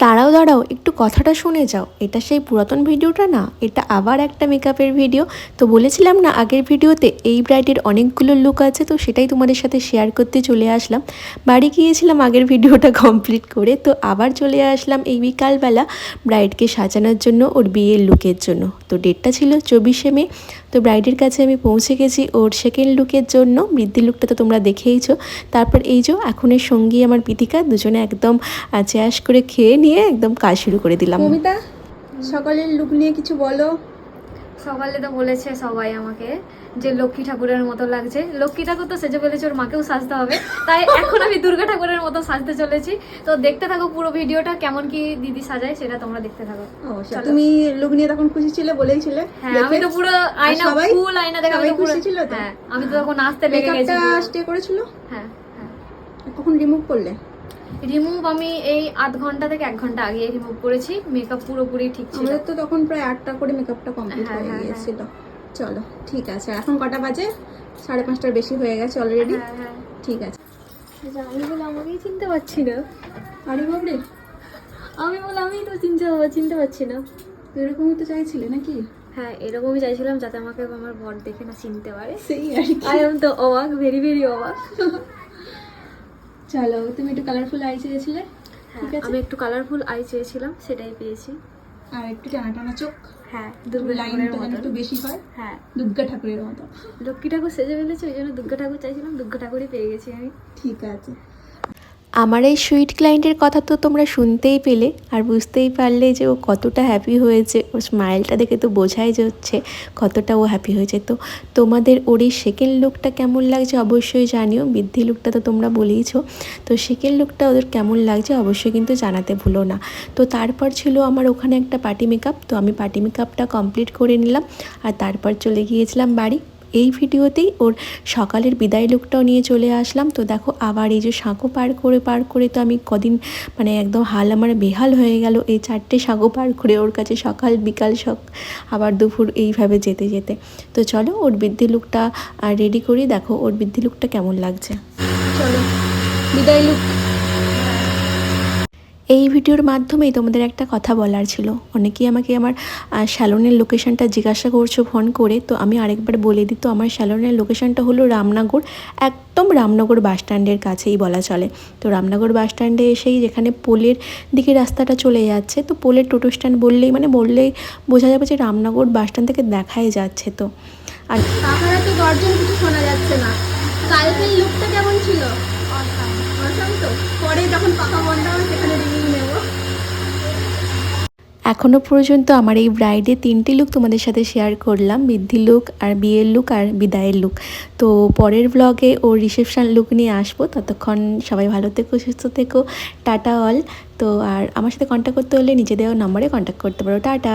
দাঁড়াও দাঁড়াও, একটু কথাটা শুনে যাও। এটা সেই পুরাতন ভিডিওটা না, এটা আবার একটা মেকআপের ভিডিও। তো বলেছিলাম না আগের ভিডিওতে এই ব্রাইডের অনেকগুলো লুক আছে, তো সেটাই তোমাদের সাথে শেয়ার করতে চলে আসলাম। বাড়ি গিয়েছিলাম আগের ভিডিওটা কমপ্লিট করে, তো আবার চলে আসলাম এই বিকালবেলা ব্রাইডকে সাজানোর জন্য, ওর বিয়ের লুকের জন্য। তো ডেটটা ছিল 24শে মে। তো ব্রাইডের কাছে আমি পৌঁছে গেছি ওর সেকেন্ড লুকের জন্য। বৃদ্ধি লুকটা তো তোমরা দেখেইছো। তারপর এই যে এখনের সঙ্গী আমার প্রীতিকা, দুজনে একদম চ্যাশ করে খেয়ে নিয়ে একদম কাজ শুরু করে দিলাম। মমিতা, সকালের লুক নিয়ে কিছু বলো। সকালে তো বলেছে সবাই আমাকে যে লক্ষ্মী ঠাকুরের মতো লাগছে। লক্ষ্মী ঠাকুর তো সেজে ফেলেছে, ওর মাকেও সাজতে হবে, তাই এখন আমি দুর্গা ঠাকুরের মতো সাজতে চলেছি। তো দেখতে থাকো পুরো ভিডিওটা, কেমন কি দিদি সাজায় সেটা তোমরা দেখতে থাকো। তুমি লুক নিয়ে তখন খুশি ছিলে, বলেইছিলে। হ্যাঁ, আমি তো পুরো আয়না, ফুল আয়না দেখা খুশি ছিল তো। হ্যাঁ, আমি তো তখন নাচতে লেগে গেছি। মেকআপটা স্টে করেছিল। হ্যাঁ হ্যাঁ। কখন রিমুভ করলে? রিমুভ আমি এই আধ ঘন্টা থেকে 1 ঘন্টা আগে রিমুভ করেছি। মেকআপ পুরোপুরি ঠিক ছিল। আমাদের তো তখন প্রায় 8টা করে মেকআপটা কমপ্লিট হয়ে গিয়েছিল। চলো ঠিক আছে, এখন কটা বাজে? 5:30টার বেশি হয়ে গেছে অলরেডি। হ্যাঁ ঠিক আছে। আমি বলে আমাকেই চিনতে পারছি না। আরে বাবরে, আমি বলে আমি তো চিনতে পারছি না। এরকমই তো চাইছিলে নাকি? হ্যাঁ, এরকমই চাইছিলাম যাতে আমাকে আমার বর দেখে না চিনতে পারে। সেই আর কি। আই এম তো অবাক, ভেরি ভেরি অবাক। চলো, তুমি একটু কালারফুল আই চেয়েছিলে। হ্যাঁ, আমি একটু কালারফুল আই চেয়েছিলাম, সেটাই পেয়েছি। আর একটু টানা টানা চোখ। হ্যাঁ, দুর্গা লাইনটা ঠাকুরের যেন মতো একটু বেশি হয়। হ্যাঁ, দুর্গা ঠাকুরের মতো। লক্ষ্মী ঠাকুর সেজে ফেলেছে, ওই জন্য দুর্গা ঠাকুর চাইছিলাম, দুর্গা ঠাকুরই পেয়ে গেছি আমি। ঠিক আছে। আমার এই সুইট ক্লায়েন্টের কথা তো তোমরা শুনতেই পেলে, আর বুঝতেই পারলে যে ও কতটা হ্যাপি হয়েছে। ওর স্মাইলটা দেখে তো বোঝাই যাচ্ছে কতটা ও হ্যাপি হয়েছে। তো তোমাদের ওর এই সেকেন্ড লুকটা কেমন লাগছে অবশ্যই জানিও। বৃদ্ধি লুকটা তো তোমরা বলেইছো, তো সেকেন্ড লুকটা ওদের কেমন লাগছে অবশ্যই কিন্তু জানাতে ভুলো না। তো তারপর ছিল আমার ওখানে একটা পার্টি মেকআপ, তো আমি পার্টি মেকআপটা কমপ্লিট করে নিলাম, আর তারপর চলে গিয়েছিলাম বাড়ি। এই ভিডিওতেই ওর সকালের বিদায় লুকটাও নিয়ে চলে আসলাম। তো দেখো আবার এই যে সাঁকো পার করে তো আমি কদিন মানে একদম হাল আমার বেহাল হয়ে গেল এই 4টে সাঁকো পার করে ওর কাছে, সকাল বিকাল আবার দুপুর এইভাবে যেতে যেতে। তো চলো ওর বৃদ্ধি লুকটা রেডি করি, দেখো ওর বৃদ্ধি লুকটা কেমন লাগছে। চলো বিদায় লুক। এই ভিডিওর মাধ্যমেই তোমাদের একটা কথা বলার ছিল। অনেকেই আমাকে আমার স্যালনের লোকেশনটা জিজ্ঞাসা করছো ফোন করে, তো আমি আরেকবার বলে দিই। তো আমার স্যালনের লোকেশনটা হলো রামনগর, একদম রামনগর বাস স্ট্যান্ডের কাছেই বলা চলে। তো রামনগর বাস স্ট্যান্ডে এসেই যেখানে পোলের দিকে রাস্তাটা চলে যাচ্ছে, তো পোলের টোটো স্ট্যান্ড বললেই বোঝা যাবে যে রামনগর বাস স্ট্যান্ড থেকে দেখাই যাচ্ছে। তো আর তাছাড়া তো গর্জন কিছু শোনা যাচ্ছে না। কালকের লুকটা কেমন ছিল? অসাম। তো পরে যখন পাকা বন্ধ হবে সেখানে রিভিউ নেব। এখনও পর্যন্ত আমার এই ব্রাইডের 3টি লুক তোমাদের সাথে শেয়ার করলাম, বৃদ্ধি লুক আর বিয়ের লুক আর বিদায়ের লুক। তো পরের ব্লগে ওর রিসেপশন লুক নিয়ে আসবো। ততক্ষণ সবাই ভালো থেকো, সুস্থ থেকো, টাটা অল। তো আর আমার সাথে কন্ট্যাক্ট করতে হলে নিচে দেওয়া নম্বরে কন্ট্যাক্ট করতে পারো। টাটা।